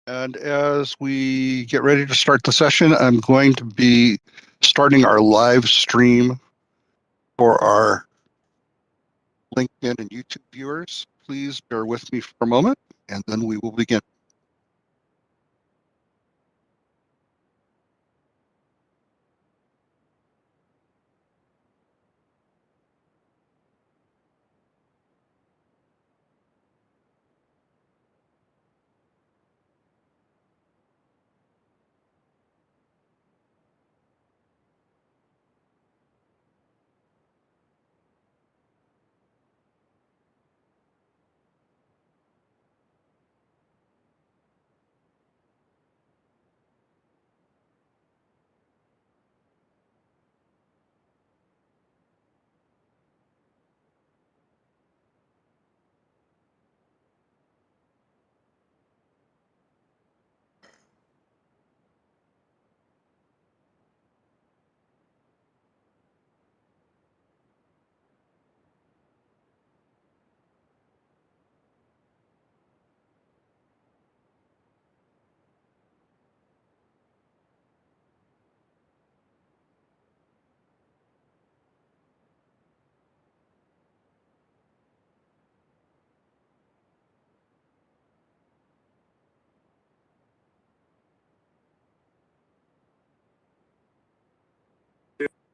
And as we get ready to start the session, I'm going to be starting our live stream for our LinkedIn and YouTube viewers. Please bear with me for a moment, and then we will begin.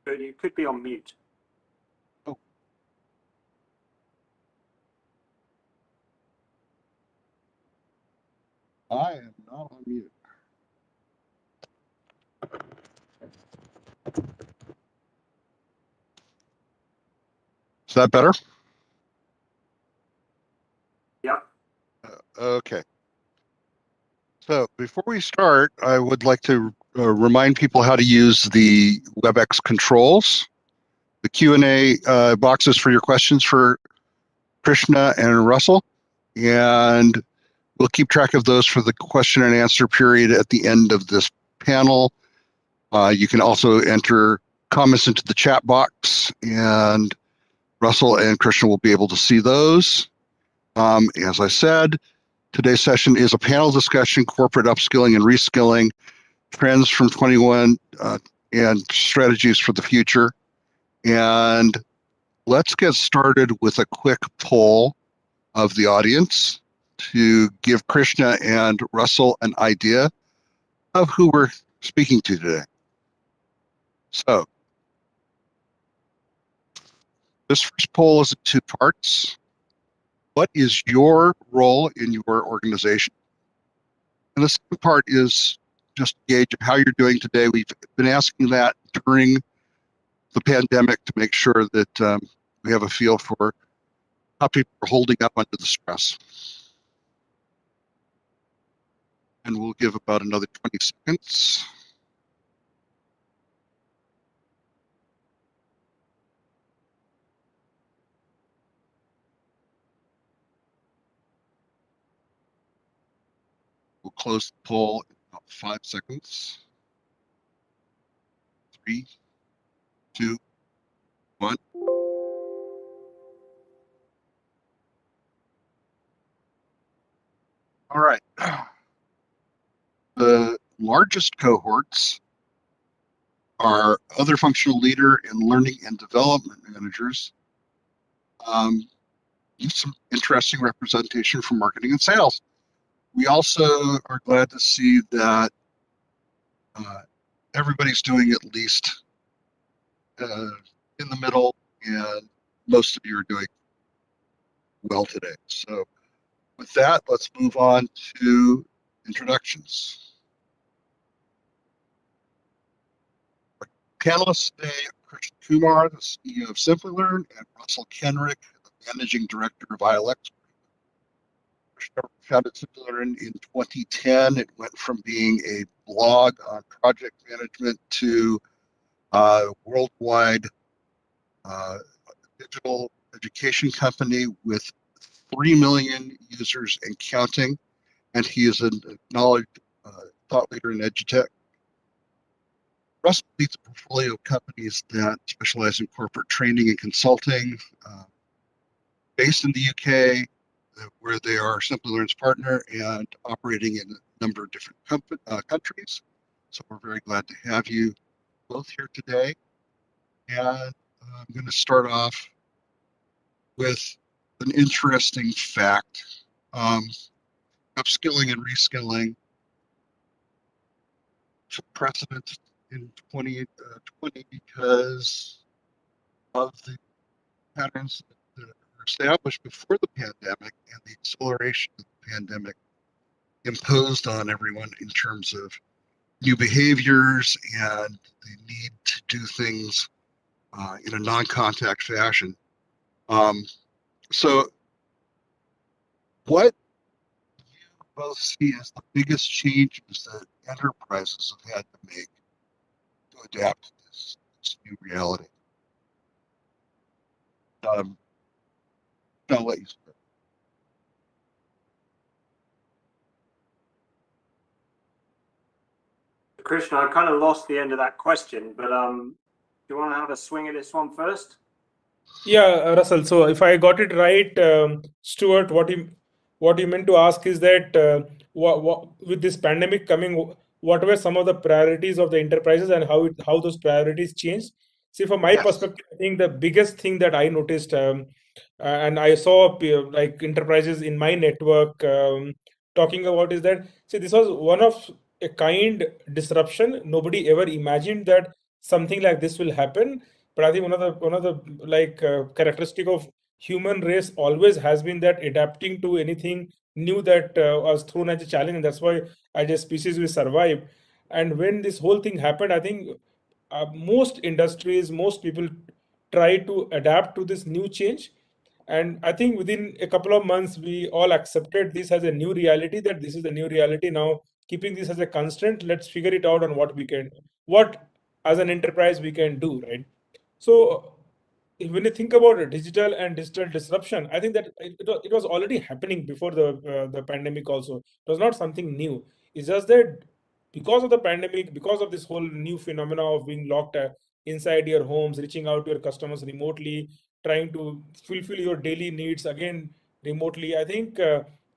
You could be on mute. Oh. I am not on mute. Is that better? Yeah. Okay. So before we start, I would like to remind people how to use the WebEx controls. The Q&A boxes for your questions for Krishna and Russell, and we'll keep track of those for the question and answer period at the end of this panel. You can also enter comments into the chat box, and Russell and Krishna will be able to see those. As I said, today's session is a panel discussion, corporate upskilling and reskilling, trends from 21 and strategies for the future. And let's get started with a quick poll of the audience to give Krishna and Russell an idea of who we're speaking to today. So this first poll is in two parts. What is your role in your organization? And the second part is just a gauge of how you're doing today. We've been asking that during the pandemic to make sure that we have a feel for how people are holding up under the stress. And we'll give about another 20 seconds. We'll close the poll in about 5 seconds. 3, 2, 1. All right. The largest cohorts are other functional leader and learning and development managers. Some interesting representation from marketing and sales. We also are glad to see that everybody's doing at least in the middle, and most of you are doing well today. So with that, let's move on to introductions. Our panelists today are Krishna Kumar, the CEO of SimpliLearn, and Russell Kenrick, the Managing Director of ILX. Krishna founded SimpliLearn in 2010. It went from being a blog on project management to worldwide digital education company with 3 million users and counting. And he is an acknowledged thought leader in edutech. Russell leads a portfolio of companies that specialize in corporate training and consulting, based in the UK, where they are SimpliLearn's partner and operating in a number of different countries. So we're very glad to have you both here today. And I'm going to start off with an interesting fact. Upskilling and reskilling took precedence in 2020 because of the patterns that were established before the pandemic and the acceleration of the pandemic imposed on everyone in terms of new behaviors and the need to do things in a non-contact fashion. So what you both see as the biggest changes that enterprises have had to make to adapt to this new reality? Um, I'll let you start. Krishna, I kind of lost the end of that question, but do you want to have a swing at this one first? Yeah, Russell. So if I got it right, Stuart, what you meant to ask is that with this pandemic coming, what were some of the priorities of the enterprises and how those priorities changed? See, from my Yes. perspective, I think the biggest thing that I noticed, and I saw like enterprises in my network talking about is that, see, this was one of a kind disruption. Nobody ever imagined that something like this will happen. But I think one of the like characteristic of human race always has been that adapting to anything new that was thrown as a challenge, and that's why as a species we survive. And when this whole thing happened, I think most industries, most people try to adapt to this new change. And I think within a couple of months, we all accepted this as a new reality, that this is the new reality now. Keeping this as a constant, let's figure it out on what as an enterprise we can do, right? So when you think about it, digital disruption, I think that it was already happening before the pandemic also. It was not something new. It's just that because of the pandemic, because of this whole new phenomena of being locked inside your homes, reaching out to your customers remotely, trying to fulfill your daily needs again remotely, I think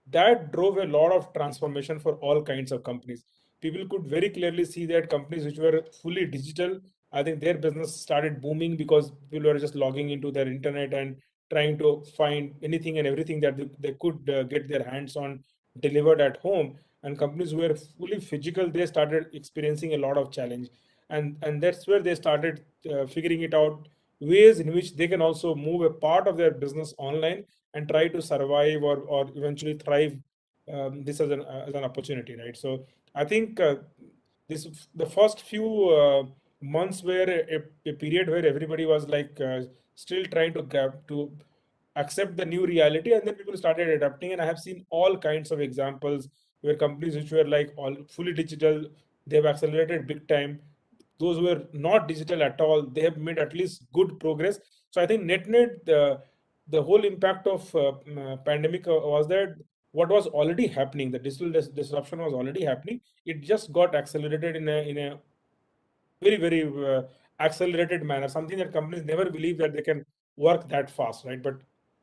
that drove a lot of transformation for all kinds of companies. People could very clearly see that companies which were fully digital, I think their business started booming because people were just logging into their internet and trying to find anything and everything that they could get their hands on delivered at home. And companies who were fully physical, they started experiencing a lot of challenge, and that's where they started figuring it out ways in which they can also move a part of their business online and try to survive or eventually thrive. This as an opportunity, right? So I think the first few months were a period where everybody was like still trying to accept the new reality, and then people started adapting. And I have seen all kinds of examples where companies which were like all fully digital, they have accelerated big time. Those who were not digital at all, they have made at least good progress. So I think net the whole impact of pandemic was that what was already happening, the digital disruption was already happening. It just got accelerated in a very accelerated manner, something that companies never believe that they can work that fast, right? But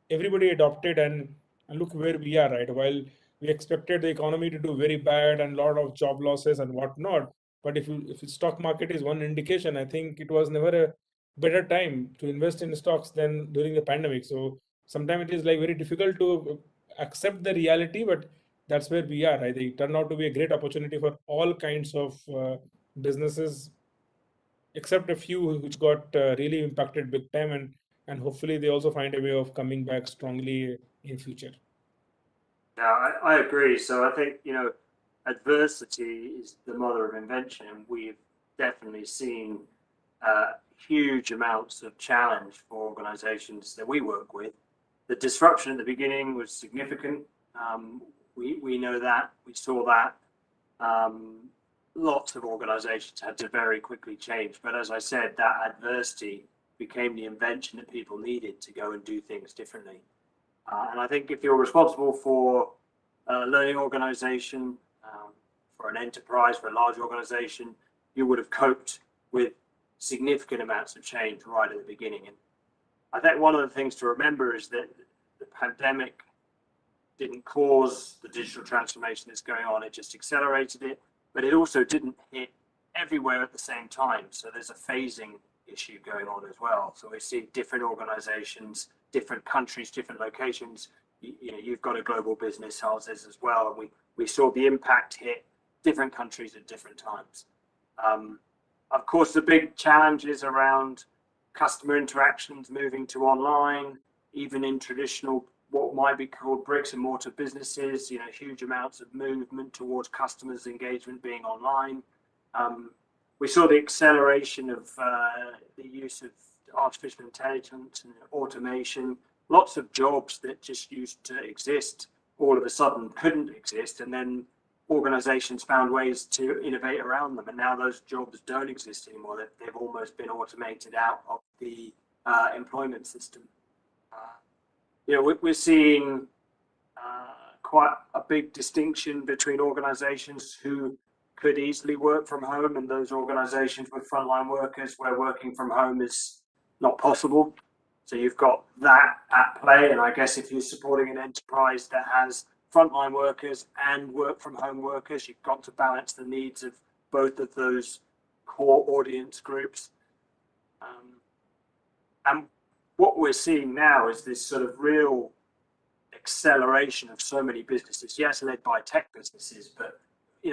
everybody adopted, and look where we are, right? While we expected the economy to do very bad and a lot of job losses and whatnot, but if the stock market is one indication, I think it was never a better time to invest in stocks than during the pandemic. So sometimes it is like very difficult to accept the reality, but that's where we are. I think it turned out to be a great opportunity for all kinds of businesses, except a few which got really impacted big time, and hopefully they also find a way of coming back strongly in future. Yeah, I agree. So I think, adversity is the mother of invention, and we've definitely seen huge amounts of challenge for organizations that we work with. The disruption at the beginning was significant. We know that, we saw that. Lots of organizations had to very quickly change. But as I said, that adversity became the invention that people needed to go and do things differently. And I think if you're responsible for a learning organization, for an enterprise, for a large organization, you would have coped with significant amounts of change right at the beginning. And I think one of the things to remember is that the pandemic didn't cause the digital transformation that's going on, it just accelerated it, but it also didn't hit everywhere at the same time. So there's a phasing issue going on as well. So we see different organizations, different countries, different locations. You've got a global business, ours is as well, and we saw the impact hit different countries at different times. Of course, the big challenge is around customer interactions moving to online, even in traditional, what might be called bricks and mortar businesses, huge amounts of movement towards customers' engagement being online. We saw the acceleration of the use of artificial intelligence and automation. Lots of jobs that just used to exist all of a sudden couldn't exist, and then organizations found ways to innovate around them, and now those jobs don't exist anymore. They've almost been automated out of the employment system. We're seeing quite a big distinction between organizations who could easily work from home and those organizations with frontline workers where working from home is not possible. So you've got that at play, and I guess if you're supporting an enterprise that has frontline workers and work from home workers, you've got to balance the needs of both of those core audience groups. And what we're seeing now is this sort of real acceleration of so many businesses, yes, led by tech businesses, but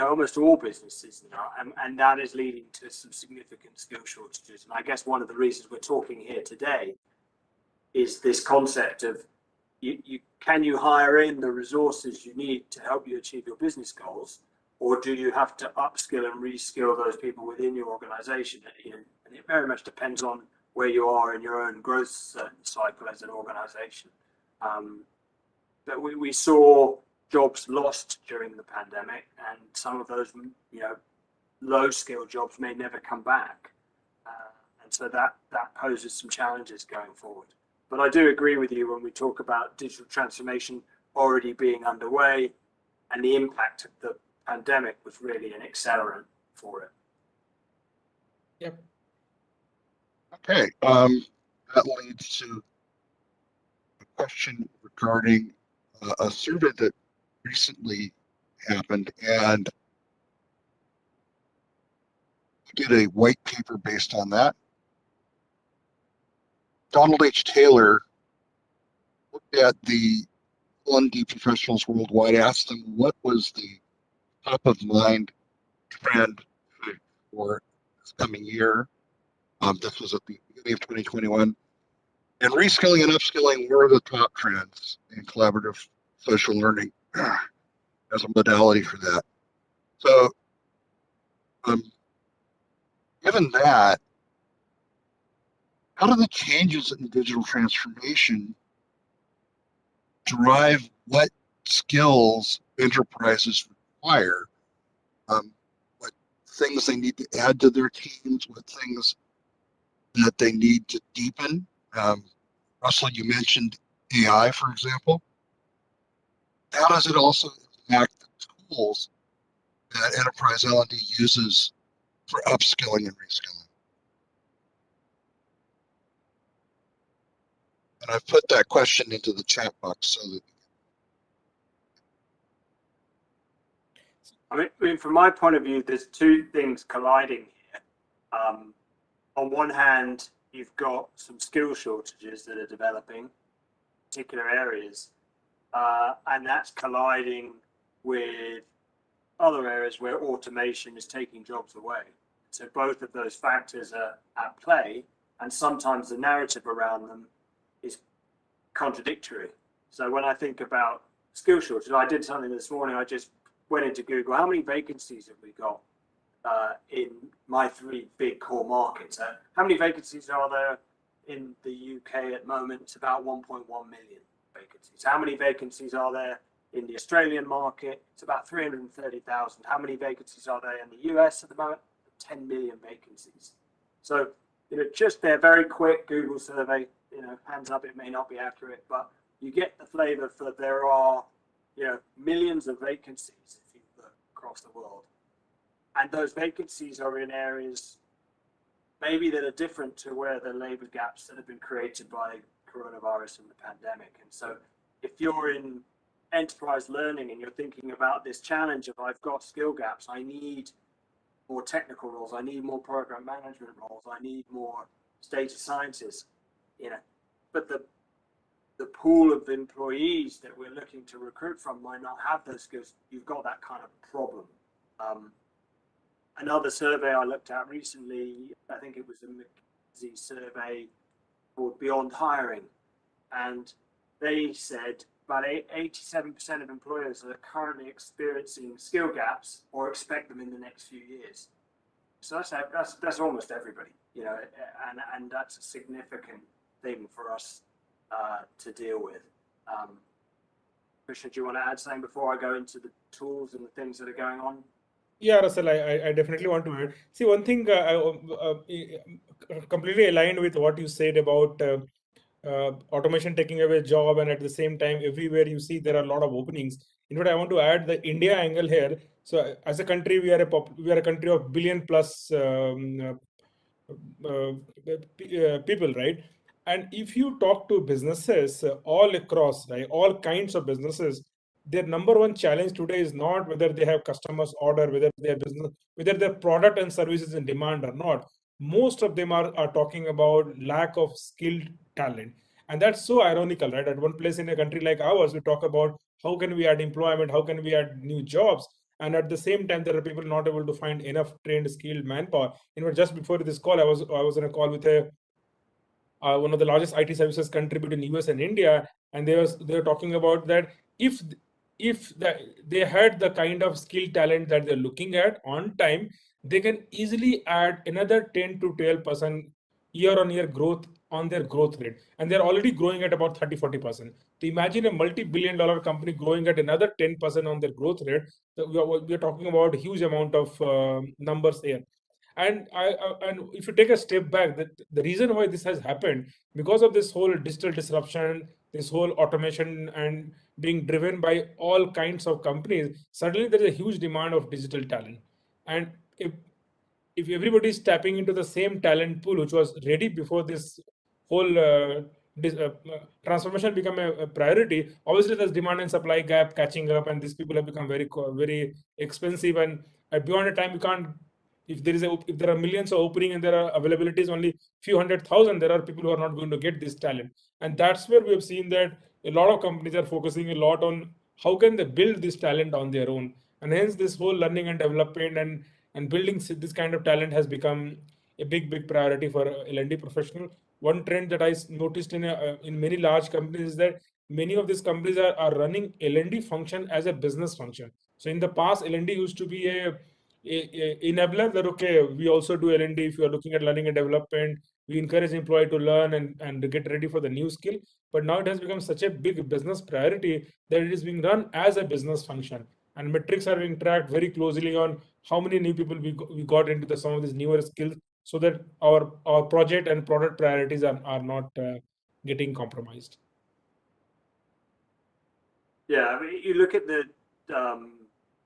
almost all businesses now, and that is leading to some significant skill shortages. And I guess one of the reasons we're talking here today is this concept of can you hire in the resources you need to help you achieve your business goals, or do you have to upskill and reskill those people within your organization? And it very much depends on where you are in your own growth cycle as an organization. But we saw jobs lost during the pandemic, and some of those low-skill jobs may never come back. And so that poses some challenges going forward. But I do agree with you when we talk about digital transformation already being underway, and the impact of the pandemic was really an accelerant for it. Yep. Okay, that leads to a question regarding a survey that recently happened, and we did a white paper based on that. Donald H. Taylor looked at the L&D professionals worldwide, asked them what was the top of mind trend for this coming year. This was at the beginning of 2021. And reskilling and upskilling were the top trends in collaborative social learning as a modality for that. So, given that, how do the changes in digital transformation drive what skills enterprises require? What things they need to add to their teams, what things that they need to deepen. Russell, you mentioned AI, for example. How does it also impact the tools that enterprise L&D uses for upskilling and reskilling? And I've put that question into the chat box so that. I mean, from my point of view, there's two things colliding here. On one hand, you've got some skill shortages that are developing particular areas, and that's colliding with other areas where automation is taking jobs away. So both of those factors are at play, and sometimes the narrative around them is contradictory. So when I think about skill shortages, I did something this morning. I just went into Google. How many vacancies have we got in my three big core markets? How many vacancies are there in the UK at the moment? It's about 1.1 million vacancies. How many vacancies are there in the Australian market? It's about 330,000. How many vacancies are there in the US at the moment? 10 million vacancies. So, just their very quick Google survey, hands up, it may not be accurate, but you get the flavor for there are, millions of vacancies if you look across the world. And those vacancies are in areas maybe that are different to where the labor gaps that have been created by coronavirus and the pandemic. And so if you're in enterprise learning and you're thinking about this challenge of I've got skill gaps, I need more technical roles, I need more program management roles, I need more data scientists, but the pool of employees that we're looking to recruit from might not have those skills. You've got that kind of problem. Another survey I looked at recently, I think it was a McKinsey survey called Beyond Hiring, and they said about 87% of employers are currently experiencing skill gaps or expect them in the next few years. So that's almost everybody, and that's a significant thing for us to deal with. Krishna, do you want to add something before I go into the tools and the things that are going on? Yeah, Russell, I definitely want to add. See, one thing completely aligned with what you said about automation taking away job, and at the same time, everywhere you see there are a lot of openings. In fact, I want to add the India angle here. So, as a country, we are a country of billion plus people, right? And if you talk to businesses all across, right, all kinds of businesses, their number one challenge today is not whether they have customers order, whether their business, whether their product and services in demand or not. Most of them are talking about lack of skilled talent. And that's so ironical, right? At one place in a country like ours, we talk about how can we add employment, how can we add new jobs, and at the same time there are people not able to find enough trained skilled manpower. Just before this call, I was in a call with one of the largest IT services contribute in US and India, and they were talking about that they had the kind of skill talent that they're looking at on time, they can easily add another 10 to 12% year-on-year growth on their growth rate, and they're already growing at about 30-40%. So imagine a multi-billion-dollar company growing at another 10% on their growth rate. So we are talking about a huge amount of numbers here. And if you take a step back, the reason why this has happened, because of this whole digital disruption, this whole automation and being driven by all kinds of companies, suddenly there is a huge demand of digital talent. And if everybody is tapping into the same talent pool which was ready before this whole transformation become a priority, obviously there's demand and supply gap catching up, and these people have become very expensive. And beyond a time, you can't, if there are millions of opening and there are availabilities only few 100,000, there are people who are not going to get this talent. And that's where we have seen that a lot of companies are focusing a lot on how can they build this talent on their own. And hence this whole learning and development and building this kind of talent has become a big priority for L&D professional. One trend that I noticed in many large companies is that many of these companies are running L&D function as a business function. So in the past, L&D used to be a enabler that, okay, we also do L&D. If you are looking at learning and development, we encourage employee to learn and get ready for the new skill. But now it has become such a big business priority that it is being run as a business function, and metrics are being tracked very closely on how many new people we got into some of these newer skills, so that our project and product priorities are not getting compromised. Yeah, I mean, you look at the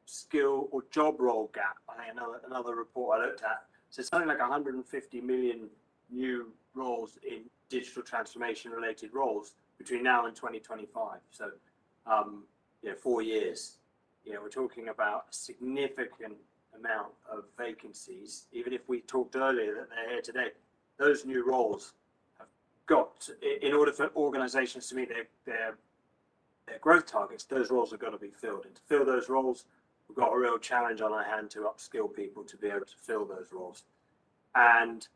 skill or job role gap. I think another report I looked at, so something like 150 million new roles in digital transformation related roles between now and 2025. So 4 years. We're talking about a significant amount of vacancies. Even if we talked earlier that they're here today, those new roles have got, in order for organizations to meet their growth targets, those roles have got to be filled. And to fill those roles, we've got a real challenge on our hand to upskill people to be able to fill those roles. And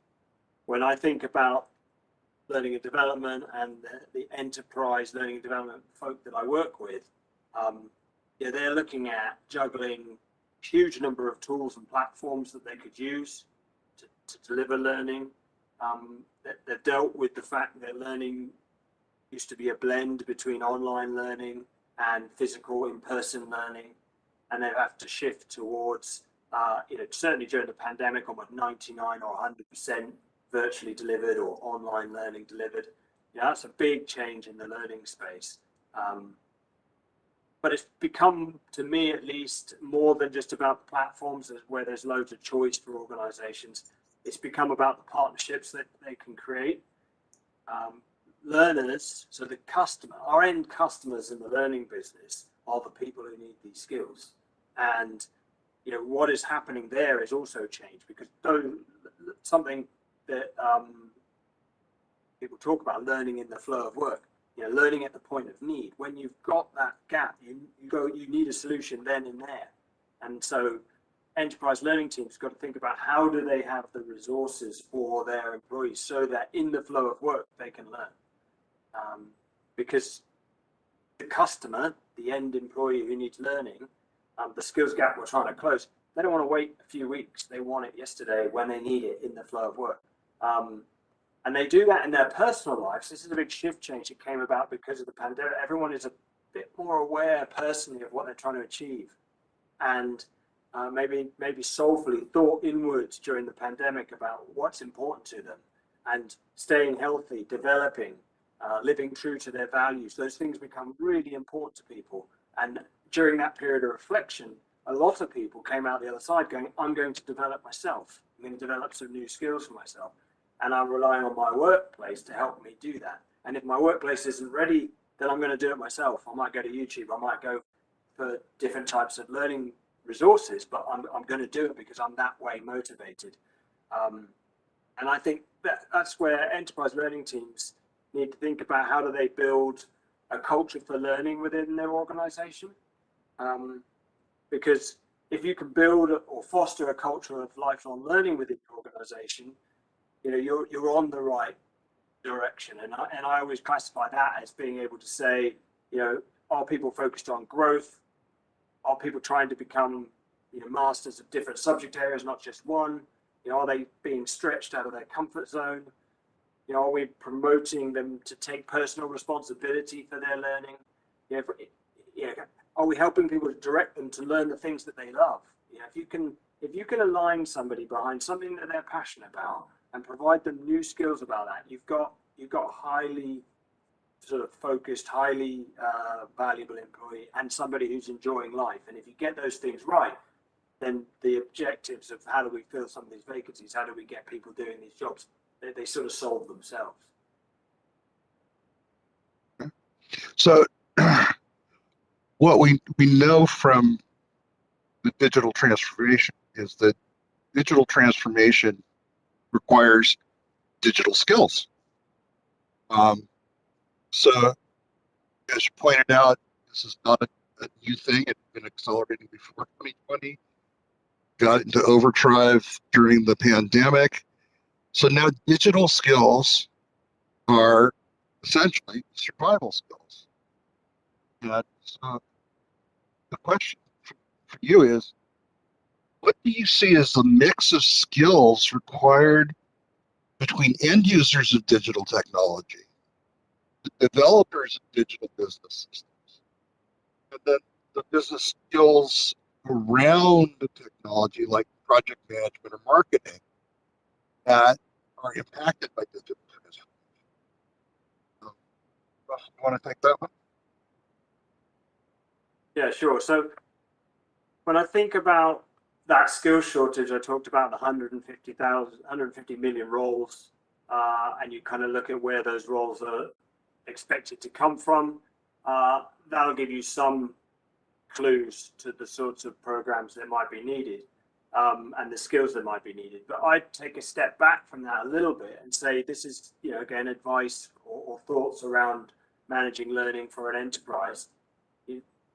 when I think about learning and development and the enterprise learning and development folk that I work with, they're looking at juggling a huge number of tools and platforms that they could use to deliver learning. They've dealt with the fact that learning used to be a blend between online learning and physical in-person learning, and they have to shift towards, certainly during the pandemic, almost 99 or 100% virtually delivered or online learning delivered. That's a big change in the learning space. But it's become, to me at least, more than just about the platforms where there's loads of choice for organizations. It's become about the partnerships that they can create. Learners, so the customer, our end customers in the learning business are the people who need these skills. And what is happening there is also changed, because something that people talk about, learning in the flow of work, learning at the point of need. When you've got that gap, you need a solution then and there. And so enterprise learning teams got to think about how do they have the resources for their employees so that in the flow of work they can learn. Because the customer, the end employee who needs learning, the skills gap we're trying to close, they don't want to wait a few weeks. They want it yesterday when they need it in the flow of work. And they do that in their personal lives. This is a big shift change that came about because of the pandemic. Everyone is a bit more aware personally of what they're trying to achieve, and maybe soulfully thought inwards during the pandemic about what's important to them, and staying healthy, developing, living true to their values. Those things become really important to people. And during that period of reflection, a lot of people came out the other side going, I'm going to develop myself. I'm going to develop some new skills for myself. And I'm relying on my workplace to help me do that. And if my workplace isn't ready, then I'm going to do it myself. I might go to YouTube. I might go for different types of learning resources, but I'm going to do it because I'm that way motivated. And I think that's where enterprise learning teams need to think about how do they build a culture for learning within their organization. Because if you can build or foster a culture of lifelong learning within your organization, you're on the right direction. And I always classify that as being able to say, are people focused on growth? Are people trying to become masters of different subject areas, not just one? Are they being stretched out of their comfort zone? Are we promoting them to take personal responsibility for their learning? Are we helping people to direct them to learn the things that they love? If you can align somebody behind something that they're passionate about and provide them new skills about that, you've got a highly sort of focused, highly valuable employee and somebody who's enjoying life. And if you get those things right, then the objectives of how do we fill some of these vacancies, how do we get people doing these jobs, they sort of solve themselves. So what we know from the digital transformation is that digital transformation requires digital skills. So as you pointed out, this is not a new thing. It's been accelerating before 2020, got into overdrive during the pandemic. So now digital skills are essentially survival skills. And so the question for you is, what do you see as the mix of skills required between end users of digital technology, the developers of digital business systems, and then the business skills around the technology, like project management or marketing, that are impacted by digital transformation? Russell, you want to take that one? Yeah, sure. So when I think about that skill shortage, I talked about the 150 million roles, and you kind of look at where those roles are expected to come from. That'll give you some clues to the sorts of programs that might be needed, and the skills that might be needed. But I'd take a step back from that a little bit and say this is, again, advice or thoughts around managing learning for an enterprise.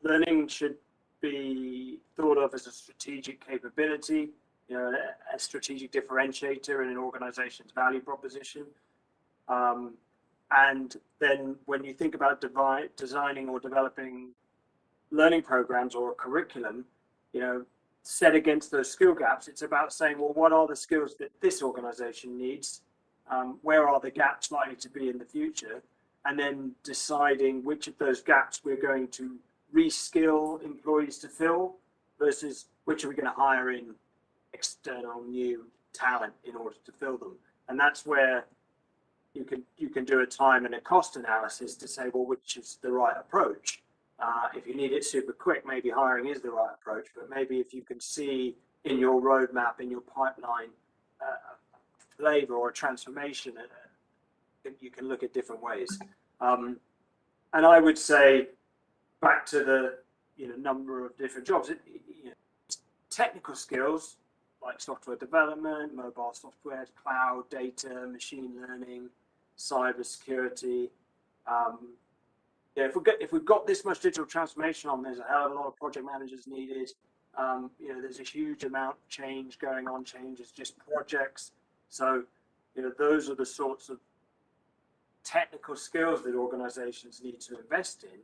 Learning should be thought of as a strategic capability, a strategic differentiator in an organization's value proposition. And then when you think about designing or developing learning programs or a curriculum, set against those skill gaps, it's about saying, well, what are the skills that this organization needs? Where are the gaps likely to be in the future? And then deciding which of those gaps we're going to reskill employees to fill versus which are we going to hire in external new talent in order to fill them. And that's where you can do a time and a cost analysis to say, well, which is the right approach. If you need it super quick, maybe hiring is the right approach, but maybe if you can see in your roadmap, in your pipeline, a flavor or a transformation, you can look at different ways. And I would say, back to number of different jobs. Technical skills like software development, mobile software, cloud, data, machine learning, cyber security. If we've got this much digital transformation on, there's a hell of a lot of project managers needed. There's a huge amount of change going on. Change is just projects. So, those are the sorts of technical skills that organizations need to invest in,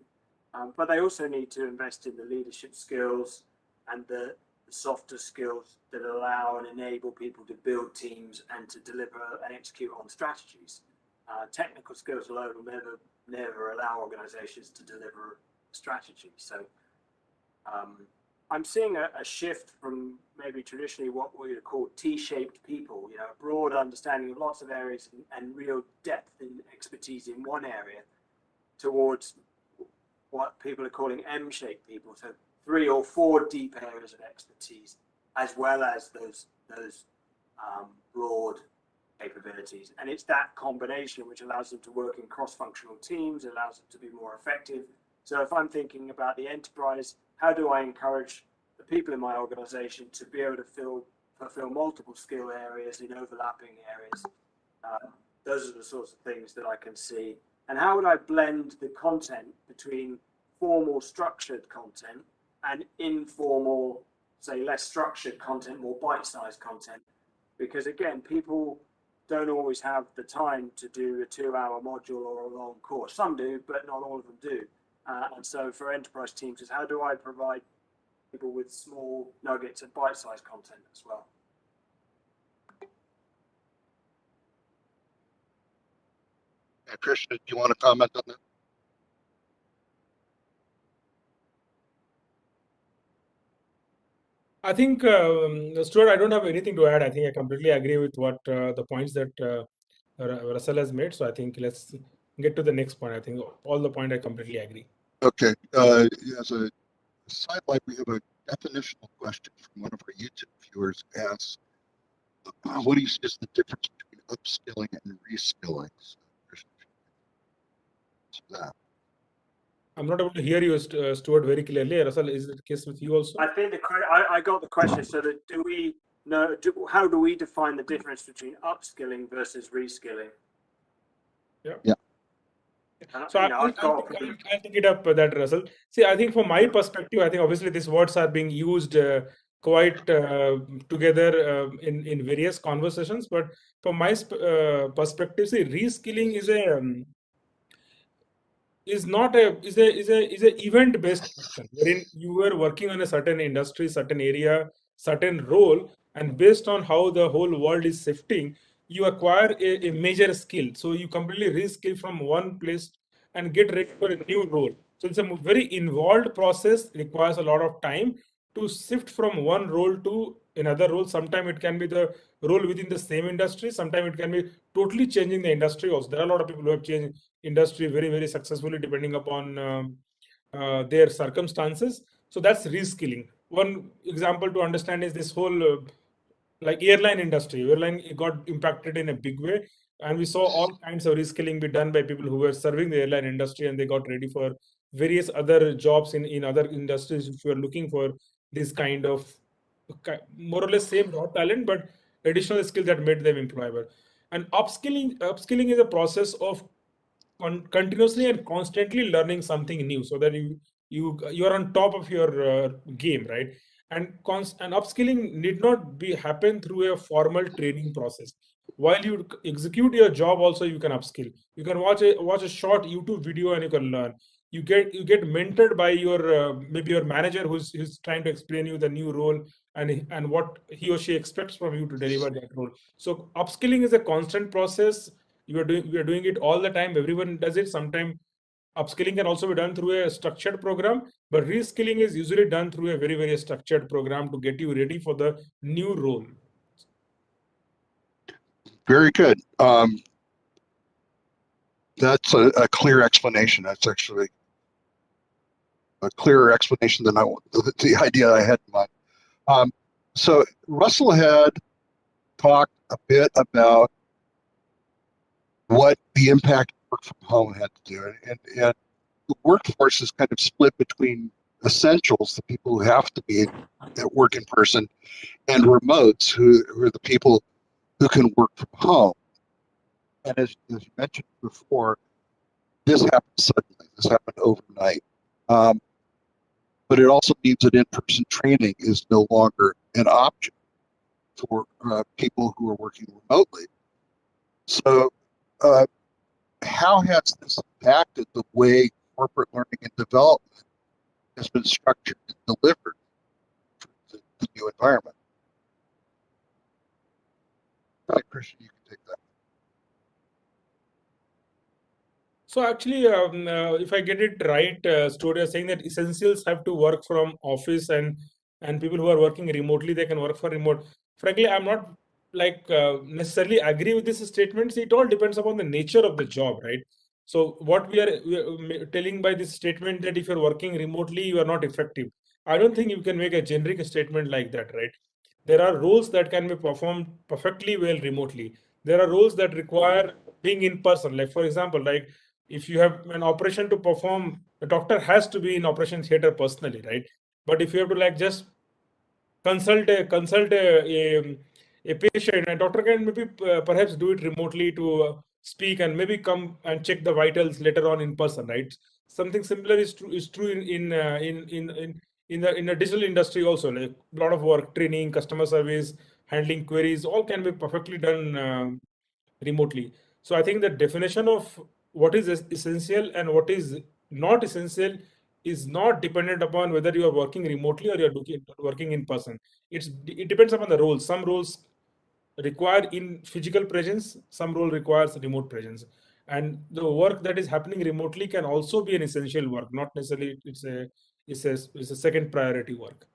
but they also need to invest in the leadership skills and the softer skills that allow and enable people to build teams and to deliver and execute on strategies. Technical skills alone will never allow organizations to deliver strategy. So I'm seeing a shift from maybe traditionally what we would call T-shaped people, a broad understanding of lots of areas and real depth and expertise in one area, towards what people are calling M-shaped people. So 3 or 4 deep areas of expertise, as well as those broad capabilities. And it's that combination which allows them to work in cross-functional teams, allows them to be more effective. So if I'm thinking about the enterprise, how do I encourage the people in my organization to be able to fulfill multiple skill areas in overlapping areas? Those are the sorts of things that I can see. And how would I blend the content between formal structured content and informal, say, less structured content, more bite-sized content? Because again, people don't always have the time to do a 2-hour module or a long course. Some do, but not all of them do. And so for enterprise teams, is how do I provide people with small nuggets of bite-sized content as well? Krishna, do you want to comment on that? I think, Stuart, I don't have anything to add. I think I completely agree with what the points that Russell has made. So I think let's get to the next point. I think all the point I completely agree. Okay. As a sidelight, we have a definitional question from one of our YouTube viewers. Asks, what do you see as the difference between upskilling and reskilling? So that. I'm not able to hear you, Stuart, very clearly. Russell, is it the case with you also? I think I got the question. So that how do we define the difference between upskilling versus reskilling? Yeah. So I'll take it up that, Russell. See, I think from my perspective, I think obviously these words are being used quite together in various conversations. But from my perspective, see, reskilling is a event based action wherein you were working on a certain industry, certain area, certain role, and based on how the whole world is shifting, you acquire a major skill. So you completely reskill from one place and get ready for a new role. So it's a very involved process, requires a lot of time to shift from one role to another role. Sometimes it can be the role within the same industry, sometimes it can be totally changing the industry also. There are a lot of people who have changed industry very, very successfully depending upon their circumstances. So that's reskilling. One example to understand is this whole like airline industry. Airline got impacted in a big way, and we saw all kinds of reskilling be done by people who were serving the airline industry, and they got ready for various other jobs in other industries if you are looking for this kind of more or less same raw talent, but additional skill that made them employable. And upskilling is a process of continuously and constantly learning something new, so that you are on top of your game, right? And upskilling need not be happen through a formal training process. While you execute your job, also you can upskill. You can watch a short YouTube video and you can learn. You get mentored by your maybe your manager who's trying to explain you the new role and what he or she expects from you to deliver that role. So upskilling is a constant process. We are doing it all the time. Everyone does it. Sometimes upskilling can also be done through a structured program, but reskilling is usually done through a very, very structured program to get you ready for the new role. Very good. That's a clear explanation. That's actually a clearer explanation than the idea I had in mind. So Russell had talked a bit about what the impact of work from home had to do, and the workforce is kind of split between essentials, the people who have to be at work in person, and remotes, who are the people who can work from home. And as you mentioned before, this happened suddenly. This happened overnight. But it also means that in-person training is no longer an option for people who are working remotely. So, how has this impacted the way corporate learning and development has been structured and delivered for the new environment? Right, Christian, you can take that. So actually, if I get it right, Stuart is saying that essentials have to work from office, and people who are working remotely, they can work for remote. Frankly, I'm not like necessarily agree with this statement. See, it all depends upon the nature of the job, right? So what we are telling by this statement, that if you're working remotely, you are not effective. I don't think you can make a generic statement like that, right? There are roles that can be performed perfectly well remotely. There are roles that require being in person. Like for example, like if you have an operation to perform, the doctor has to be in operation theater personally, right? But if you have to like just consult a patient, and doctor can maybe perhaps do it remotely to speak and maybe come and check the vitals later on in person, right? Something similar is true in the digital industry also. Like a lot of work, training, customer service, handling queries, all can be perfectly done remotely. So I think the definition of what is essential and what is not essential is not dependent upon whether you are working remotely or you are working in person. It depends upon the roles. Some roles require in physical presence, some role requires remote presence, and the work that is happening remotely can also be an essential work. Not necessarily it's a second priority work.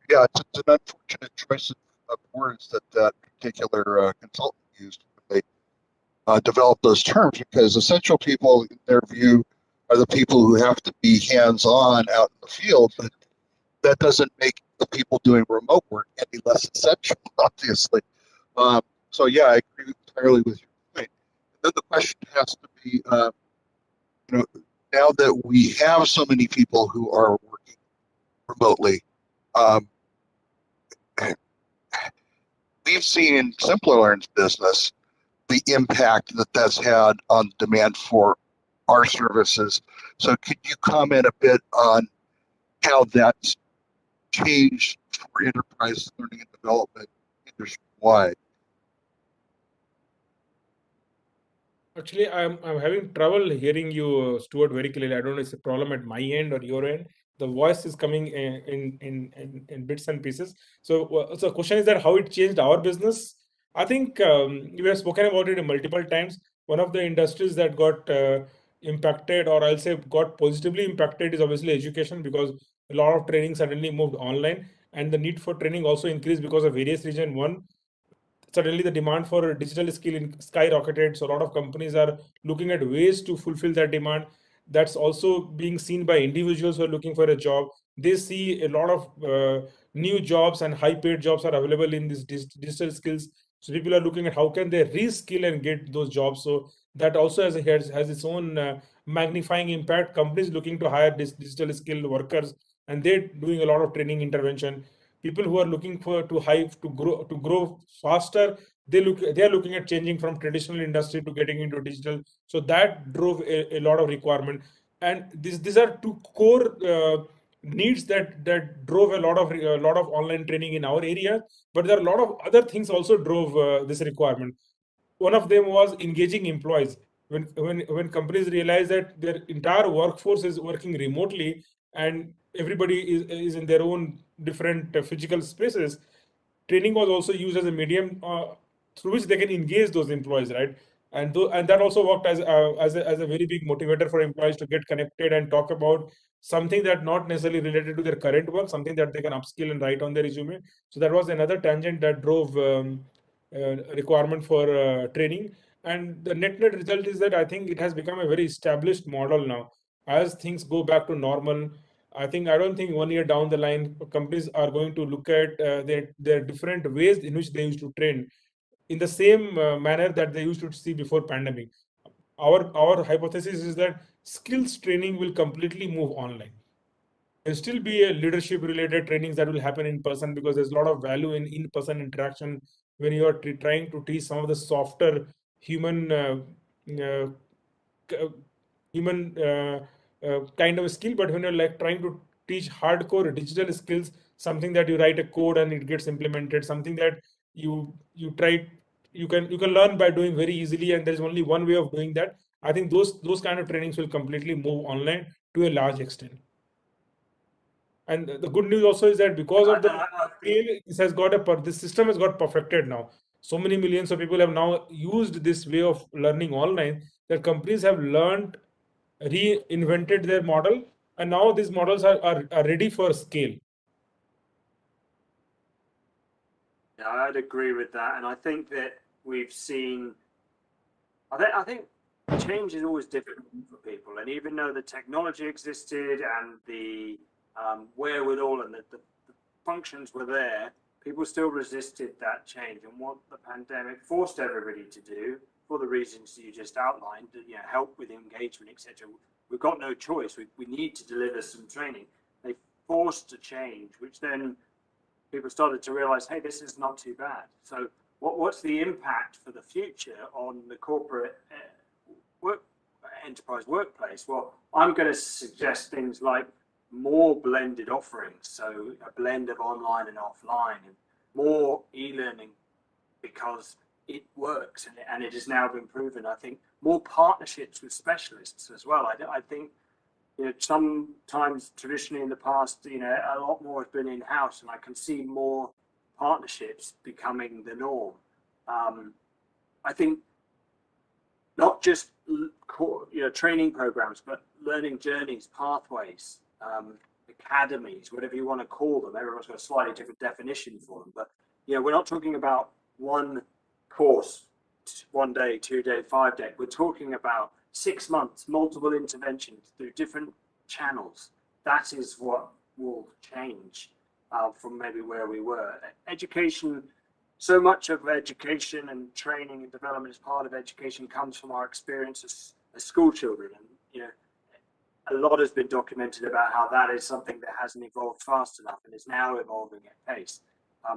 Yeah, it's an unfortunate choice of words that that particular consultant used when they developed those terms, because essential people, in their view, are the people who have to be hands-on out in the field, but that doesn't make the people doing remote work any less essential, obviously. Um, so yeah, I agree entirely with your point. Then the question has to be, you know, now that we have so many people who are working remotely, um, we've seen in SimpliLearn's business the impact that that's had on demand for our services. So could you comment a bit on how that's changed for enterprise learning and development industry wide? Actually, I'm having trouble hearing you, Stuart, very clearly. I don't know if it's a problem at my end or your end. The voice is coming in bits and pieces. So the question is that how it changed our business. I think we have spoken about it multiple times. One of the industries that got impacted, or I'll say got positively impacted, is obviously education, because a lot of training suddenly moved online, and the need for training also increased because of various reasons. One, suddenly the demand for digital skill in skyrocketed, so a lot of companies are looking at ways to fulfill that demand. That's also being seen by individuals who are looking for a job. They see a lot of new jobs and high paid jobs are available in these digital skills, so people are looking at how can they reskill and get those jobs. So that also has its own magnifying impact. Companies looking to hire digital skilled workers, and they're doing a lot of training intervention. People who are looking for to grow faster, they are looking at changing from traditional industry to getting into digital. So that drove a lot of requirement, and these are two core needs that drove a lot of online training in our area. But there are a lot of other things also drove this requirement. One of them was engaging employees. When companies realize that their entire workforce is working remotely, and everybody is in their own different physical spaces, training was also used as a medium through which they can engage those employees, right? And that also worked as a very big motivator for employees to get connected and talk about something that not necessarily related to their current work, something that they can upskill and write on their resume. So that was another tangent that drove requirement for training. And the net result is that I think it has become a very established model now. As things go back to normal, I don't think 1 year down the line, companies are going to look at their different ways in which they used to train in the same manner that they used to see before pandemic. Our hypothesis is that skills training will completely move online. There'll still be a leadership related trainings that will happen in person, because there's a lot of value in in-person interaction when you are trying to teach some of the softer human uh, human kind of a skill. But when you're like trying to teach hardcore digital skills, something that you write a code and it gets implemented, something that you try, you can learn by doing very easily, and there's only one way of doing that. I think those kind of trainings will completely move online to a large extent. And the good news also is that because of the scale, this system has got perfected now. So many millions of people have now used this way of learning online that companies have learned, reinvented their model, and now these models are ready for scale. Yeah, I'd agree with that, and I think that we've seen. I think change is always difficult for people, and even though the technology existed and the wherewithal and the functions were there, people still resisted that change. And what the pandemic forced everybody to do, for the reasons you just outlined, help with engagement, etc. We've got no choice. We need to deliver some training. They forced a change, which then people started to realize, hey, this is not too bad. So what's the impact for the future on the corporate enterprise workplace? Well, I'm going to suggest things like more blended offerings, so a blend of online and offline, and more e-learning, because it works and it has now been proven. I think more partnerships with specialists as well. I think sometimes traditionally in the past, a lot more has been in-house, and I can see more partnerships becoming the norm. I think not just training programs, but learning journeys, pathways, academies, whatever you want to call them. Everyone's got a slightly different definition for them, but we're not talking about one course, 1 day, 2 day, 5 day. We're talking about 6 months, multiple interventions through different channels. That is what will change from maybe where we were. Education, so much of education and training and development as part of education comes from our experience as school children. And a lot has been documented about how that is something that hasn't evolved fast enough and is now evolving at pace.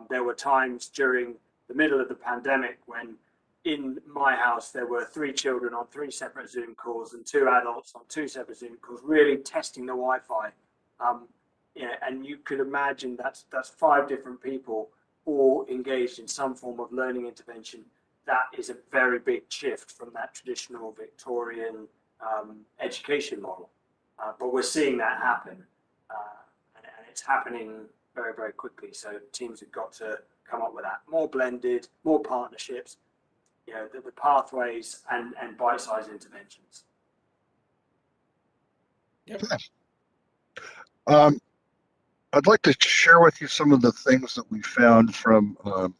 There were times during the middle of the pandemic when in my house there were 3 children on 3 separate Zoom calls and 2 adults on 2 separate Zoom calls, really testing the Wi-Fi. And you could imagine that's 5 different people all engaged in some form of learning intervention. That is a very big shift from that traditional Victorian education model. But we're seeing that happen, and it's happening very, very quickly. So teams have got to come up with that. More blended, more partnerships, the pathways and bite-sized interventions. Yep. I'd like to share with you some of the things that we found from a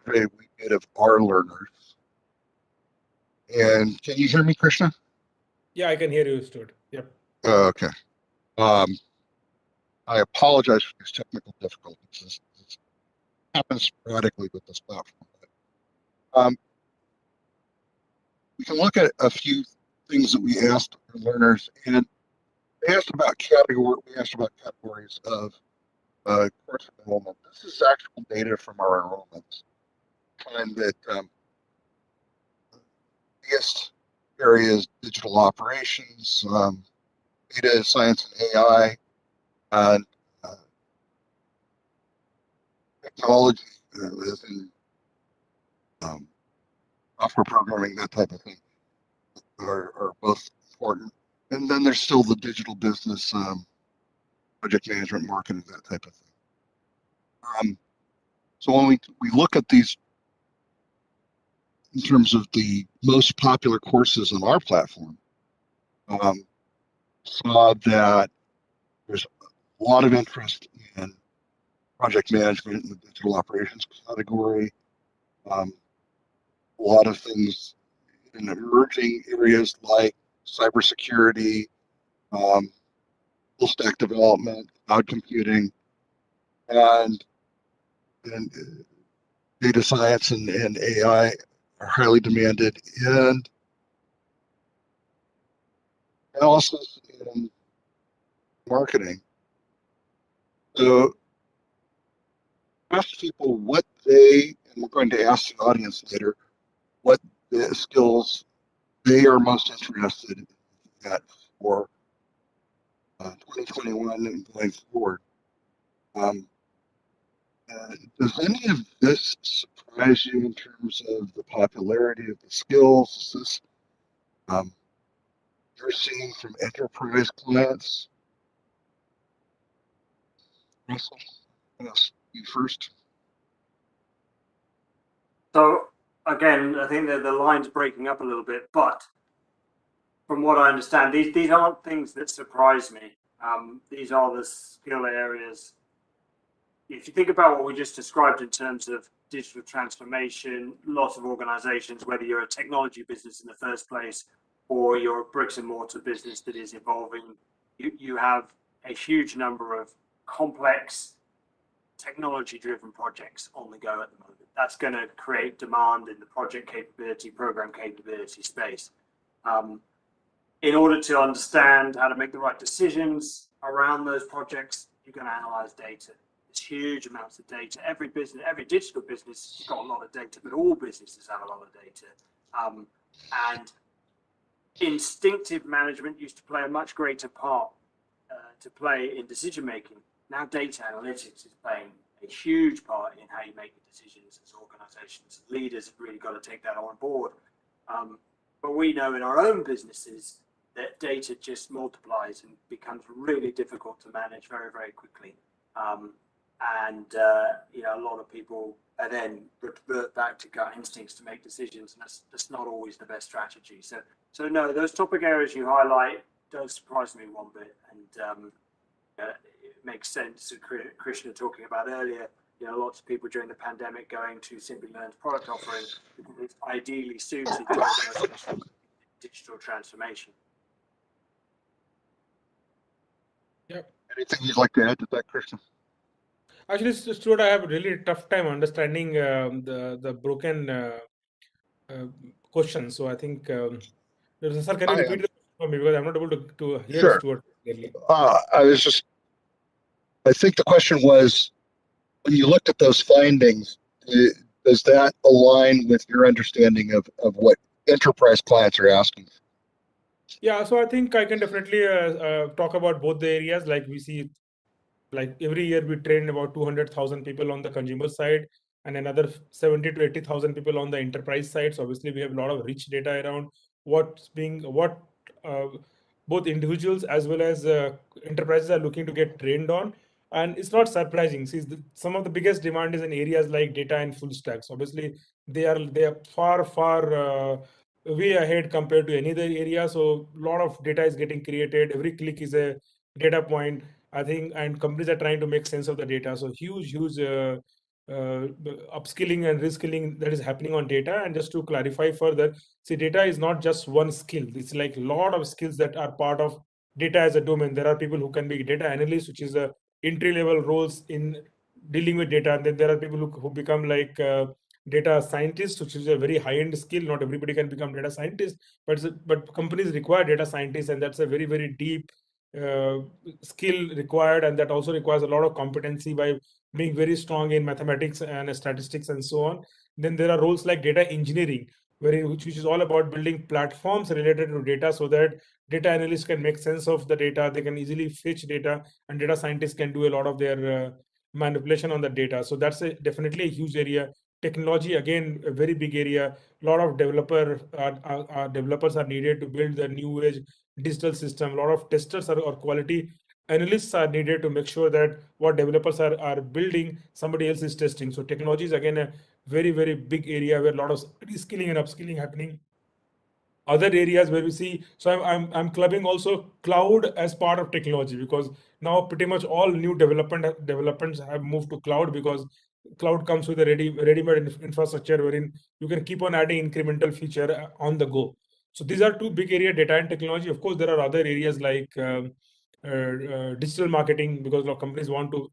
survey we did of our learners. And can you hear me, Krishna? Yeah, I can hear you, Stuart. Yep. Okay. I apologize for these technical difficulties. This happens sporadically with this platform. We can look at a few things that we asked our learners, and we asked about categories of course enrollment. This is actual data from our enrollments. Find that biggest areas: digital operations, data science and AI, and technology, as in software programming, that type of thing, are both important. And then there's still the digital business, project management, marketing, that type of thing. So when we look at these in terms of the most popular courses on our platform, saw that there's a lot of interest in project management in the digital operations category. A lot of things in emerging areas like cybersecurity, full stack development, cloud computing, and data science and AI are highly demanded, and analysis in marketing. So ask people what they, and we're going to ask the audience later, what the skills they are most interested at for 2021 and going forward. Um, does any of this surprise you in terms of the popularity of the skills? Is this um, you're seeing from enterprise clients? Russell, I'll ask you first. So again, I think that the line's breaking up a little bit, but from what I understand, these aren't things that surprise me. These are the skill areas. If you think about what we just described in terms of digital transformation, lots of organizations, whether you're a technology business in the first place or you're a bricks and mortar business that is evolving, you have a huge number of complex technology driven projects on the go at the moment. That's going to create demand in the project capability, program capability space. In order to understand how to make the right decisions around those projects, you're going to analyze data. There's huge amounts of data. Every business, every digital business has got a lot of data, but all businesses have a lot of data. And instinctive management used to play a much greater part to play in decision making. Now data analytics is playing a huge part in how you make the decisions as organizations. Leaders have really got to take that on board. But we know in our own businesses that data just multiplies and becomes really difficult to manage very, very quickly. You know, a lot of people are then revert back to gut instincts to make decisions, and that's not always the best strategy. So no, those topic areas you highlight don't surprise me one bit, and it makes sense. Krishna talking about earlier, you know, lots of people during the pandemic going to SimpliLearn's product offering because it's ideally suited to organizational digital transformation. Yep. Anything you'd like to add to that, Christian? Actually, Stuart, I have a really tough time understanding the broken question. So I think, sir, can you repeat the question for me, because I'm not able to hear Sure. Stuart clearly. I think the question was, when you looked at those findings, does that align with your understanding of what enterprise clients are asking? Yeah, so I think I can definitely talk about both the areas. Like we see, like every year we train about 200,000 people on the consumer side and another 70 to 80,000 people on the enterprise side. So obviously we have a lot of rich data around what uh, both individuals as well as enterprises are looking to get trained on. And it's not surprising. See, some of the biggest demand is in areas like data and full stacks. Obviously, they are far way ahead compared to any other area. So a lot of data is getting created. Every click is a data point, I think, and companies are trying to make sense of the data. So huge upskilling and reskilling that is happening on data. And just to clarify further, see, data is not just one skill. It's like a lot of skills that are part of data as a domain. There are people who can be data analysts, which is a entry level roles in dealing with data. And then there are people who become like data scientists, which is a very high end skill. Not everybody can become data scientist, but companies require data scientists, and that's a very deep uh, skill required, and that also requires a lot of competency by being very strong in mathematics and statistics and so on. Then there are roles like data engineering, which is all about building platforms related to data, so that data analysts can make sense of the data, they can easily fetch data, and data scientists can do a lot of their manipulation on the data. So that's definitely a huge area. Technology, again, a very big area. A lot of developers are needed to build the new age digital system. A lot of testers or quality analysts are needed to make sure that what developers are building, somebody else is testing. So technology is again a very big area where a lot of reskilling and upskilling happening. Other areas where we see, so I'm clubbing also cloud as part of technology, because now pretty much all new developments have moved to cloud, because cloud comes with a ready-made infrastructure wherein you can keep on adding incremental feature on the go. So these are two big area, data and technology. Of course, there are other areas like digital marketing, because a lot of companies want to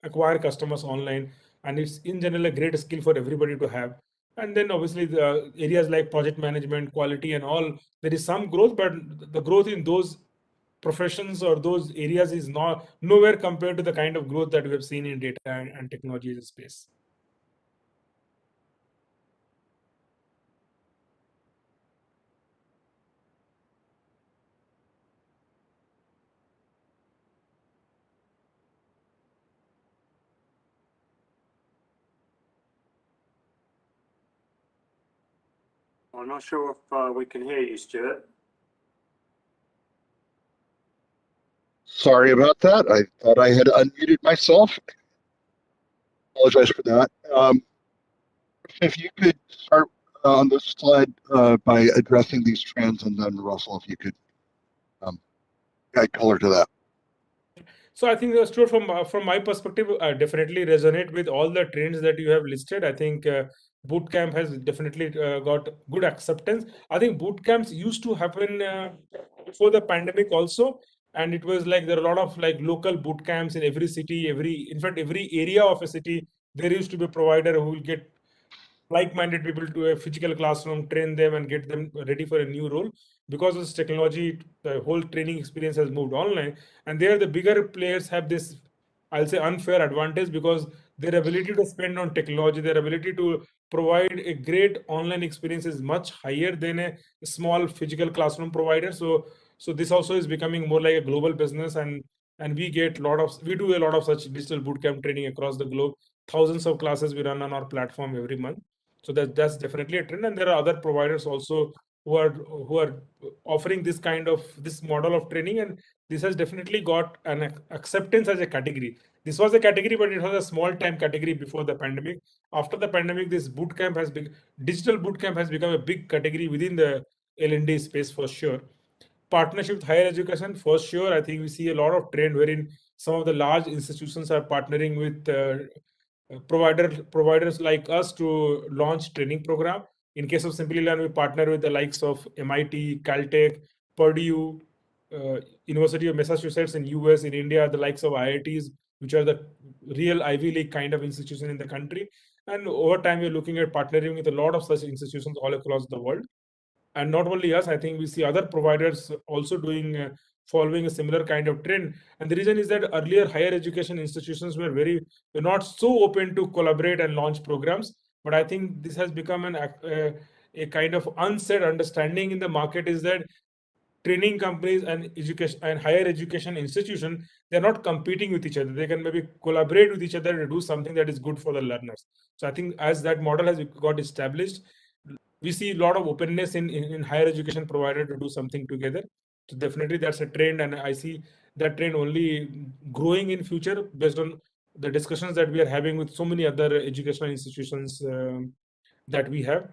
acquire customers online, and it's in general a great skill for everybody to have. And then obviously the areas like project management, quality and all, there is some growth, but the growth in those professions or those areas is not nowhere compared to the kind of growth that we have seen in data and technology space. I'm not sure if we can hear you, Stuart. Sorry about that. I thought I had unmuted myself. Apologize for that. If you could start on this slide by addressing these trends, and then Russell, if you could add color to that. So I think, Stuart, from my perspective, I definitely resonate with all the trends that you have listed. I think bootcamp has definitely got good acceptance. I think boot camps used to happen before the pandemic also, and it was like there are a lot of like local boot camps in every city, in fact every area of a city. There used to be a provider who will get like-minded people to a physical classroom, train them and get them ready for a new role. Because of this technology, the whole training experience has moved online, and there the bigger players have this, I'll say, unfair advantage, because their ability to spend on technology, their ability to provide a great online experience is much higher than a small physical classroom provider. So this also is becoming more like a global business, and we do a lot of such digital bootcamp training across the globe. Thousands of classes we run on our platform every month. So that's definitely a trend, and there are other providers also who are offering this model of training, and this has definitely got an acceptance as a category. This was a category, but it was a small time category before the pandemic. After the pandemic, this bootcamp has been digital bootcamp has become a big category within the L&D space for sure. Partnership with higher education for sure. I think we see a lot of trend wherein some of the large institutions are partnering with providers like us to launch training program. In case of SimpliLearn, we partner with the likes of MIT, Caltech, Purdue, University of Massachusetts in US, in India, the likes of IITs, which are the real Ivy League kind of institution in the country. And over time, we're looking at partnering with a lot of such institutions all across the world. And not only us, I think we see other providers also doing following a similar kind of trend. And the reason is that earlier higher education institutions were not so open to collaborate and launch programs. But I think this has become a kind of unsaid understanding in the market, is that training companies and education and higher education institution, they're not competing with each other. They can maybe collaborate with each other to do something that is good for the learners. So I think as that model has got established, we see a lot of openness in higher education provider to do something together. So definitely that's a trend, and I see that trend only growing in future based on the discussions that we are having with so many other educational institutions that we have.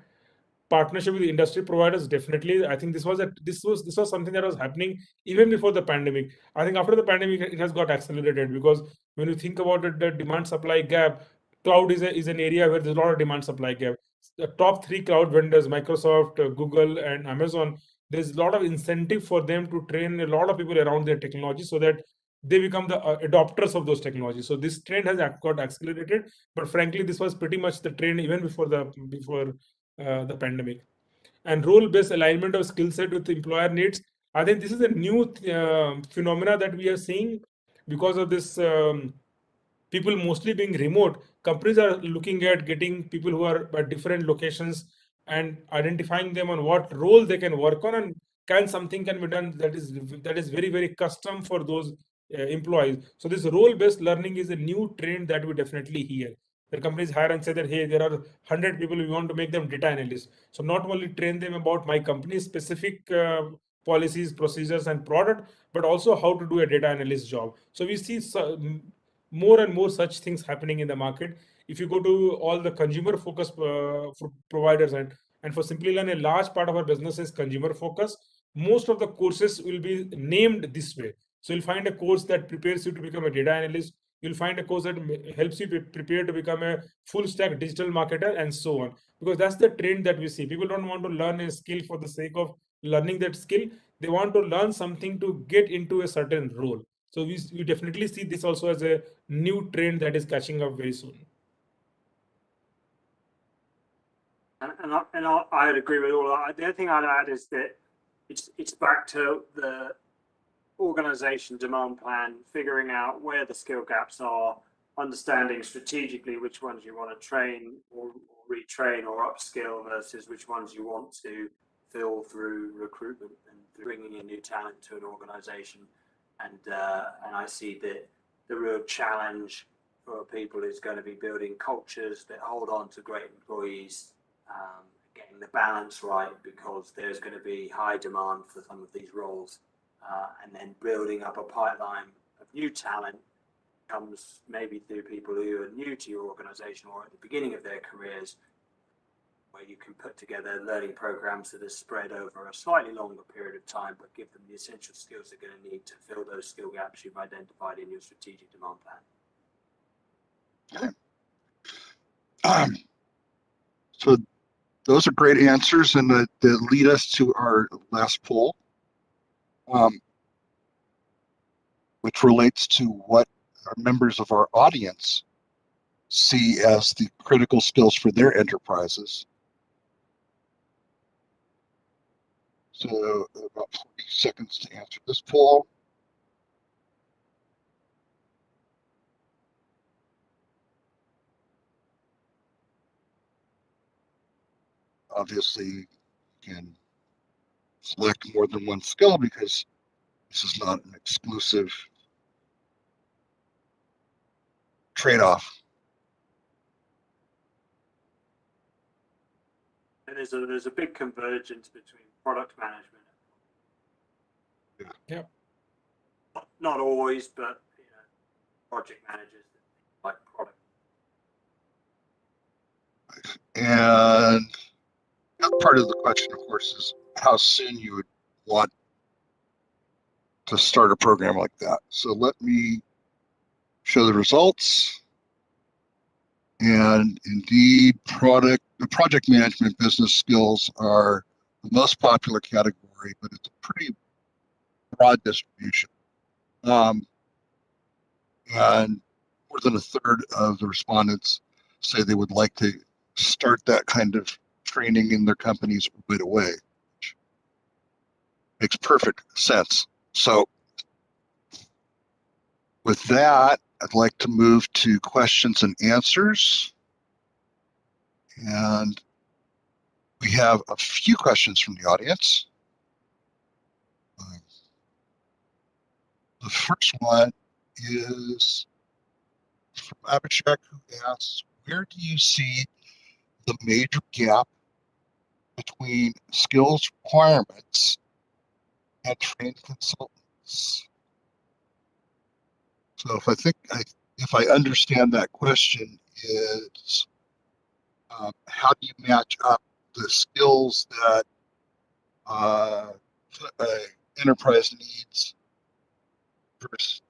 Partnership with industry providers, definitely. I think this was something that was happening even before the pandemic. I think after the pandemic it has got accelerated, because when you think about it, the demand supply gap, cloud is an area where there's a lot of demand supply gap. The top three cloud vendors, Microsoft, Google and Amazon, there's a lot of incentive for them to train a lot of people around their technology, so that they become the adopters of those technologies. So this trend has got accelerated, but frankly this was pretty much the trend even before the pandemic. And role-based alignment of skill set with employer needs, I think this is a new phenomena that we are seeing because of this. People mostly being remote, companies are looking at getting people who are at different locations and identifying them on what role they can work on, and something can be done that is very very custom for those employees. So this role based learning is a new trend that we definitely hear. The companies hire and say that, hey, there are 100 people, we want to make them data analysts. So not only train them about my company specific policies, procedures and product, but also how to do a data analyst job. So we see more and more such things happening in the market. If you go to all the consumer focused providers, and for SimpliLearn, a large part of our business is consumer focused. Most of the courses will be named this way. So you'll find a course that prepares you to become a data analyst. You'll find a course that helps you prepare to become a full stack digital marketer, and so on. Because that's the trend that we see. People don't want to learn a skill for the sake of learning that skill. They want to learn something to get into a certain role. So we definitely see this also as a new trend that is catching up very soon. I'd agree with all that. The other thing I'd add is that it's back to organization demand plan, figuring out where the skill gaps are, understanding strategically which ones you want to train or retrain or upskill versus which ones you want to fill through recruitment and bringing in new talent to an organization. And I see that the real challenge for people is going to be building cultures that hold on to great employees, getting the balance right, because there's going to be high demand for some of these roles, and then building up a pipeline of new talent comes maybe through people who are new to your organization or at the beginning of their careers, where you can put together learning programs that are spread over a slightly longer period of time, but give them the essential skills they're going to need to fill those skill gaps you've identified in your strategic demand plan. Okay. So those are great answers, and that lead us to our last poll, which relates to what our members of our audience see as the critical skills for their enterprises. So about 40 seconds to answer this poll. Obviously, you can select more than one skill because this is not an exclusive trade-off. And there's a big convergence between product management. Yeah. Not always, but project managers like product. And part of the question, of course, is how soon you would want to start a program like that. So let me show the results. And indeed, the project management business skills are the most popular category, but it's a pretty broad distribution. And more than a third of the respondents say they would like to start that kind of training in their companies right away, which makes perfect sense. So with that, I'd like to move to questions and answers. And we have a few questions from the audience. The first one is from Abhishek, who asks, where do you see the major gap between skills requirements and trained consultants? So if I understand that question, is how do you match up the skills that an enterprise needs versus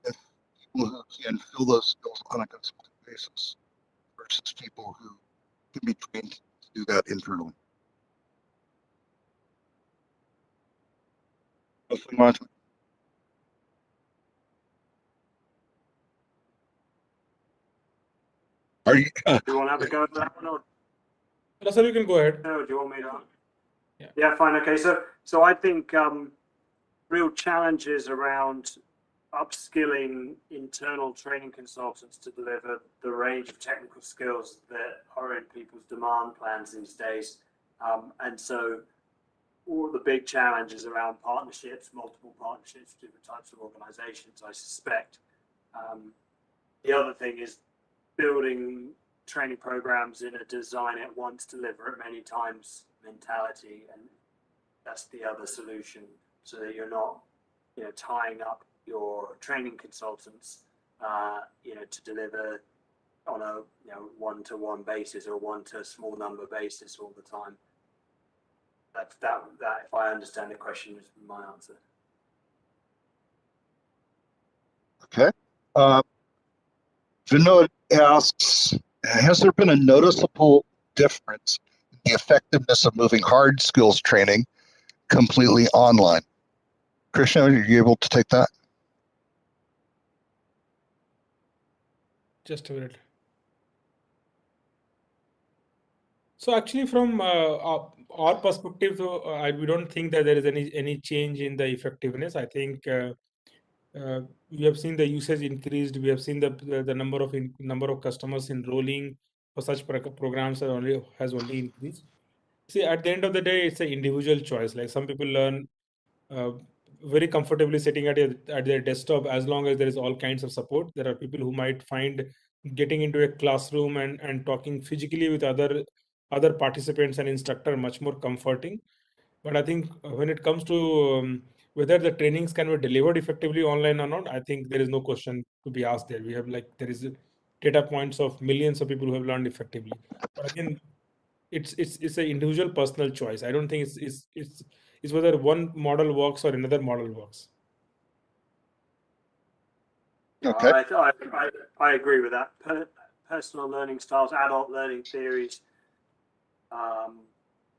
people who can fill those skills on a consulting basis versus people who can be trained to do that internally? Are you? Do you want to have a go at that one, or No, sir, you can go ahead. no, do you want me to? Yeah. Yeah, fine. Okay, so I think real challenges around upskilling internal training consultants to deliver the range of technical skills that are in people's demand plans these days. And so all the big challenges around partnerships, multiple partnerships, different types of organizations, I suspect. The other thing is building training programs in a design it once, deliver it many times mentality. And that's the other solution, so that you're not, tying up your training consultants, to deliver on a one-to-one basis or one to small number basis all the time. That if I understand the question, is my answer. Okay. Vinod asks, has there been a noticeable difference in the effectiveness of moving hard skills training completely online? Krishna, are you able to take that? Just a minute. So actually, from our perspective, we don't think that there is any change in the effectiveness. I think we have seen the usage increased. We have seen the number of customers enrolling for such programs has only increased. See, at the end of the day, it's an individual choice. Like some people learn uh, very comfortably sitting at their desktop as long as there is all kinds of support. There are people who might find getting into a classroom and talking physically with other participants and instructor much more comforting. But I think when it comes to whether the trainings can be delivered effectively online or not, I think there is no question to be asked there. We have like there is data points of millions of people who have learned effectively. But again, it's an individual personal choice. I don't think it's whether one model works or another model works. Okay. I agree with that. Personal learning styles, adult learning theories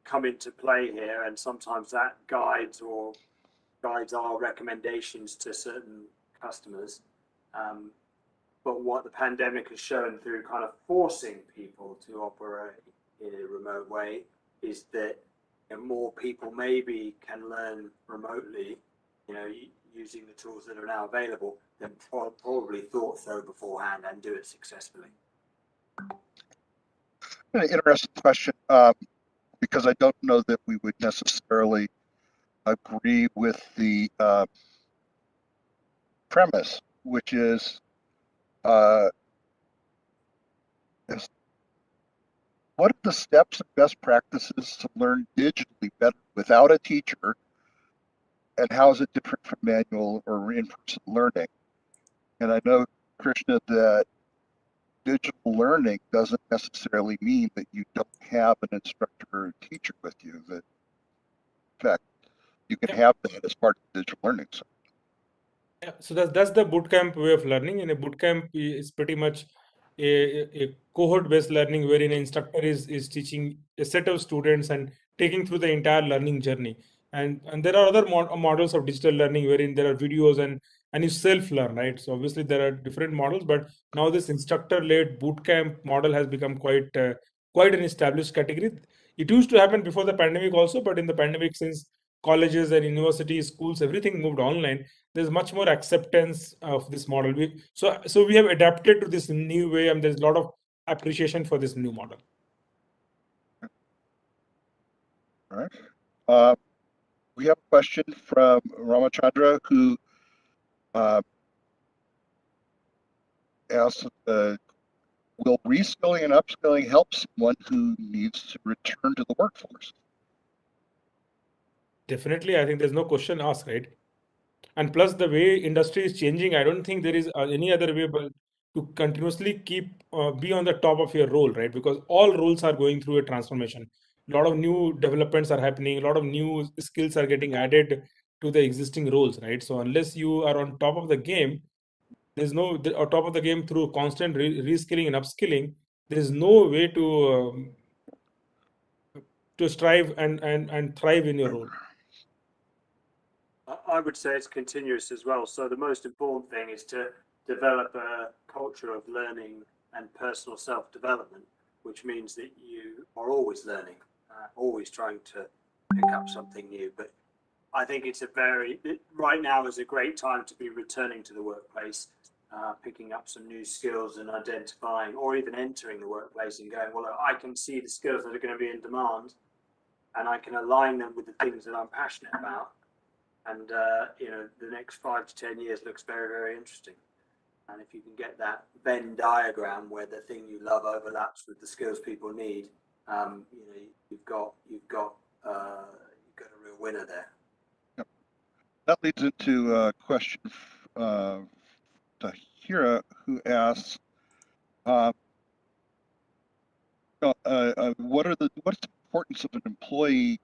come into play here, and sometimes that guides our recommendations to certain customers. But what the pandemic has shown through kind of forcing people to operate in a remote way is that more people maybe can learn remotely, using the tools that are now available than probably thought so beforehand and do it successfully. An interesting question, because I don't know that we would necessarily agree with the premise, which is what are the steps and best practices to learn digitally better without a teacher, and how is it different from manual or in-person learning? And I know, Krishna, that digital learning doesn't necessarily mean that you don't have an instructor or teacher with you. That, in fact, you can have that as part of digital learning. So, Yeah, so that's the bootcamp way of learning. And a bootcamp is pretty much a cohort-based learning wherein an instructor is teaching a set of students and taking through the entire learning journey. And there are other models of digital learning wherein there are videos and you self-learn, right? So obviously there are different models, but now this instructor-led bootcamp model has become quite an established category. It used to happen before the pandemic also, but in the pandemic, since colleges and universities, schools, everything moved online, there's much more acceptance of this model. So we have adapted to this new way, and there's a lot of appreciation for this new model. all right. We have a question from Ramachandra, who asks, will reskilling and upskilling help someone who needs to return to the workforce? Definitely, I think there's no question asked, right? And plus, the way industry is changing, I don't think there is any other way but to continuously be on the top of your role, right? Because all roles are going through a transformation. A lot of new developments are happening. A lot of new skills are getting added to the existing roles, right? So unless you are on top of the game, there's no on top of the game through constant reskilling and upskilling. There is no way to strive and thrive in your role. I would say it's continuous as well. So the most important thing is to develop a culture of learning and personal self-development, which means that you are always learning, always trying to pick up something new. But I think right now is a great time to be returning to the workplace, picking up some new skills and identifying, or even entering the workplace and going, well, I can see the skills that are going to be in demand, and I can align them with the things that I'm passionate about. And the next 5 to 10 years looks very, very interesting. And if you can get that Venn diagram where the thing you love overlaps with the skills people need, you've got a real winner there. Yep. That leads into a question Tahira, who asks, what's the importance of an employee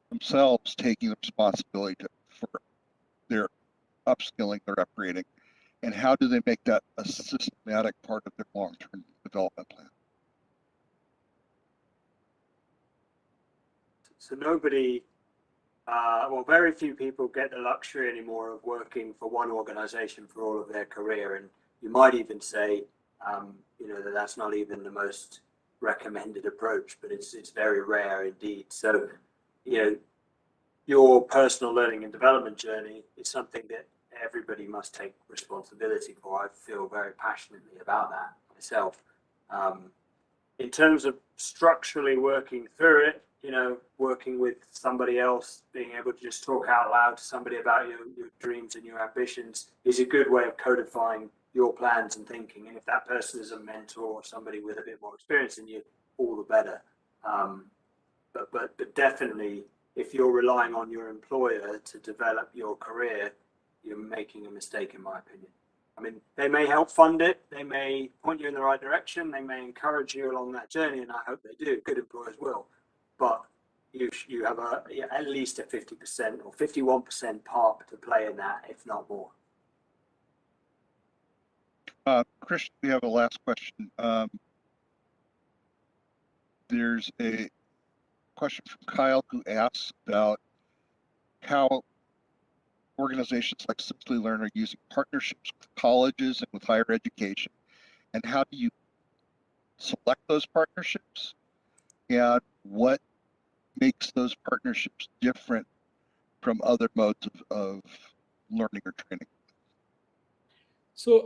themselves taking the responsibility for their upskilling, their upgrading, and how do they make that a systematic part of their long-term development plan? So very few people get the luxury anymore of working for one organization for all of their career. And you might even say, that's not even the most recommended approach, but it's very rare indeed. So, you know, your personal learning and development journey is something that everybody must take responsibility for. I feel very passionately about that myself. In terms of structurally working through it, you know, working with somebody else, being able to just talk out loud to somebody about your dreams and your ambitions is a good way of codifying your plans and thinking. And if that person is a mentor or somebody with a bit more experience than you, all the better. But definitely, if you're relying on your employer to develop your career, you're making a mistake, in my opinion. I mean, they may help fund it, they may point you in the right direction, they may encourage you along that journey, and I hope they do. Good employers will, but you have at least a 50% or 51% part to play in that, if not more. Christian, we have a last question. There's a question from Kyle who asks about how organizations like SimpliLearn are using partnerships with colleges and with higher education, and how do you select those partnerships, and what makes those partnerships different from other modes of learning or training? So,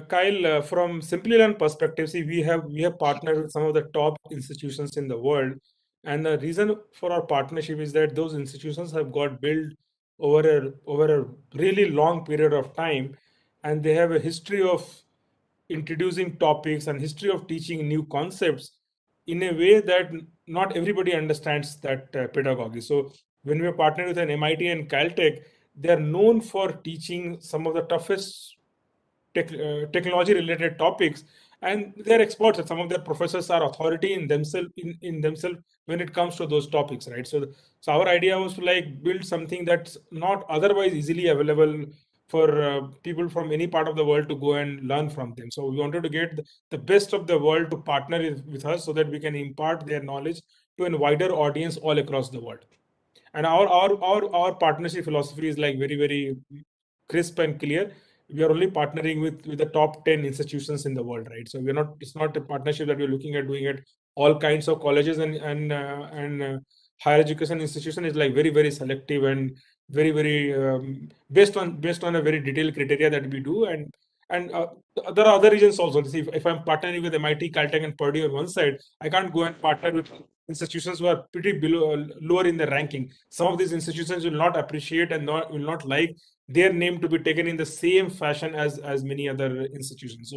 Kyle, from SimpliLearn perspective, see, we have partnered with some of the top institutions in the world, and the reason for our partnership is that those institutions have got built over a really long period of time, and they have a history of introducing topics and history of teaching new concepts in a way that not everybody understands that pedagogy. So, when we are partnered with an MIT and Caltech, they are known for teaching some of the toughest technology related topics, and they're experts, and some of their professors are authority in themselves when it comes to those topics, right? So our idea was to like build something that's not otherwise easily available for people from any part of the world to go and learn from them. So we wanted to get the best of the world to partner with us so that we can impart their knowledge to a wider audience all across the world. And our partnership philosophy is like very crisp and clear. We are only partnering with the top 10 institutions in the world, right? So it's not a partnership that we're looking at doing at all kinds of colleges and higher education institution. Is like very selective and very based on a very detailed criteria that we do. And there are other regions also. See, if I'm partnering with MIT, Caltech, and Purdue on one side, I can't go and partner with institutions who are pretty lower in the ranking. Some of these institutions will not appreciate and will not like their name to be taken in the same fashion as many other institutions.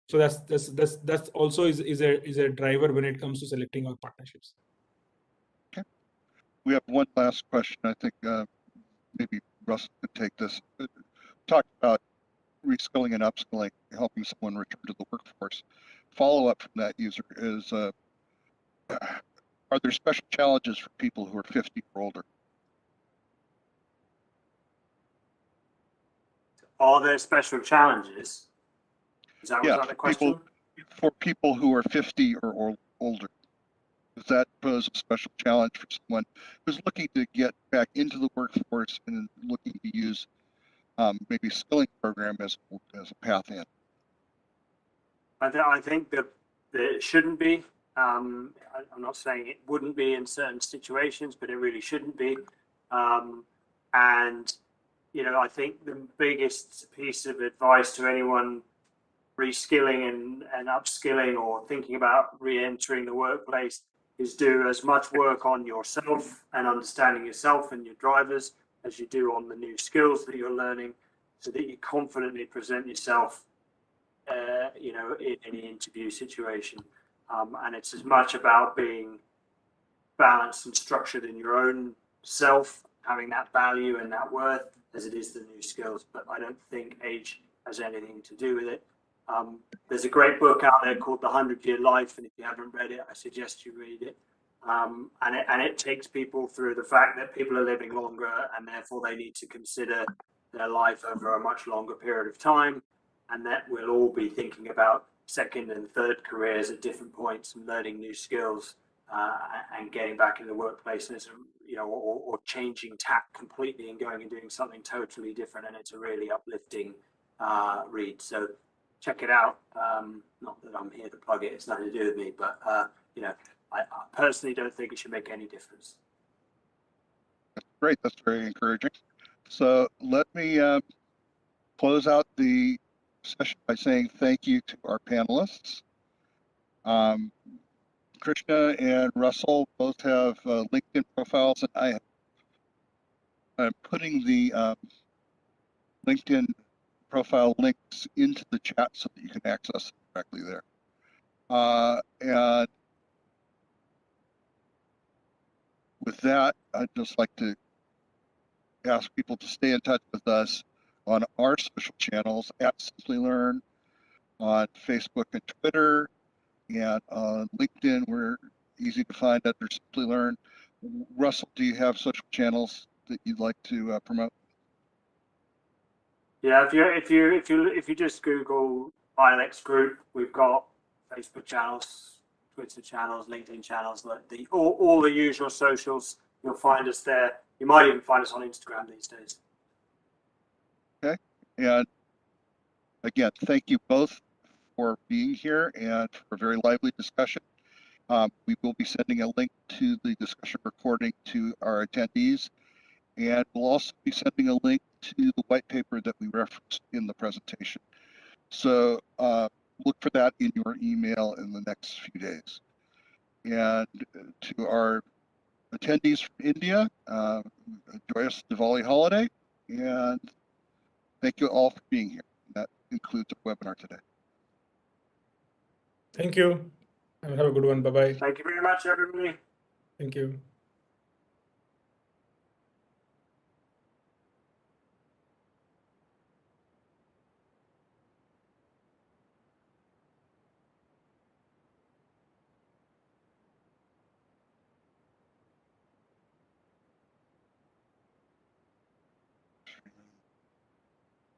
So that's also is a driver when it comes to selecting our partnerships. Okay, we have one last question. I think maybe Russ could take this. Talk about reskilling and upskilling, helping someone return to the workforce. Follow up from that user is, are there special challenges for people who are 50 or older? Are there special challenges? Was that the question? For people who are 50 or older, does that pose a special challenge for someone who's looking to get back into the workforce and looking to use maybe a skilling program as a path in? I think that it shouldn't be. I'm not saying it wouldn't be in certain situations, but it really shouldn't be. And you know, I think the biggest piece of advice to anyone reskilling and upskilling or thinking about re-entering the workplace is do as much work on yourself and understanding yourself and your drivers as you do on the new skills that you're learning, so that you confidently present yourself you know, in any interview situation. And it's as much about being balanced and structured in your own self, having that value and that worth, as it is the new skills. But I don't think age has anything to do with it. There's a great book out there called The 100-Year Life, and if you haven't read it, I suggest you read it. And it takes people through the fact that people are living longer, and therefore they need to consider their life over a much longer period of time, and that we'll all be thinking about second and third careers at different points and learning new skills and getting back in the workplace, and you know, or changing tack completely and going and doing something totally different. And it's a really uplifting read. So check it out. Not that I'm here to plug it; it's nothing to do with me. But you know, I personally don't think it should make any difference. Great, that's very encouraging. So let me close out the session by saying thank you to our panelists. Krishna and Russell both have LinkedIn profiles, and I'm putting the LinkedIn profile links into the chat so that you can access them directly there. And with that, I'd just like to ask people to stay in touch with us on our social channels at SimpliLearn, on Facebook and Twitter, and on LinkedIn. We're easy to find under SimpliLearn. Russell, do you have social channels that you'd like to promote? Yeah, if you just Google ILX Group, we've got Facebook channels, Twitter channels, LinkedIn channels, all the usual socials. You'll find us there. You might even find us on Instagram these days. Okay, and again, thank you both for being here and for a very lively discussion. We will be sending a link to the discussion recording to our attendees, and we'll also be sending a link to the white paper that we referenced in the presentation. So look for that in your email in the next few days. And to our attendees from India, joyous Diwali holiday, and thank you all for being here. That concludes our webinar today. Thank you. Have a good one. Bye-bye. Thank you very much, everybody. Thank you.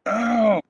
Oh.